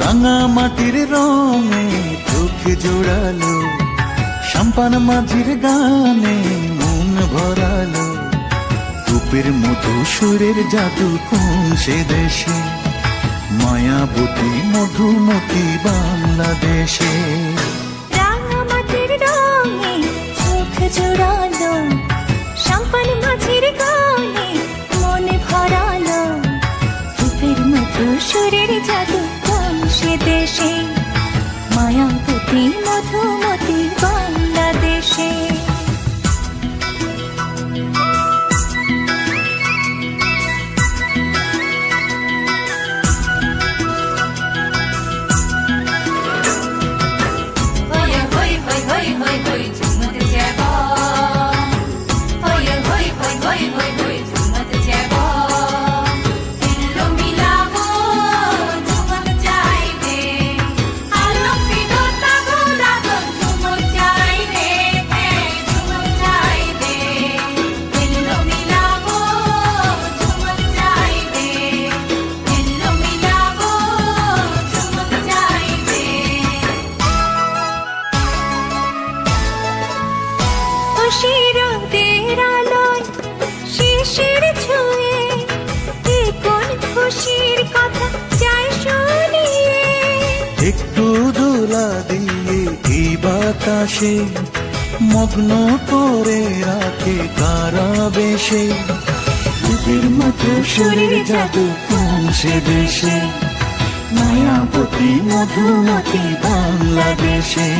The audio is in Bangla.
রাঙা মাটির রঙে চোখ জোড়ালো, সাম্পান মাঝির গানে মন ভরালো। রূপের মধু সুরের জাদু কোন সে দেশে, মায়াবতী মধুমতি বাংলাদেশে। রাঙা মাটির রঙে চোখ জোড়ালো, সাম্পান মাঝির গানে মন ভরালো। রূপের মধু সুরের জাদু কোন সে দেশে, মায়াবতী মধুমতি বাংলাদেশে। রোদের আলোয় শিশির ছুঁয়ে এ কোন খুশির কথা চাই শুনিয়ে। একটু দোলা দিয়ে এই বাতাসে মগ্ন করে রাখে কারা বেশে। রূপের মতো সুরের জাদু কোন সে দেশে, মায়াবতী মধুমতি বাংলাদেশে।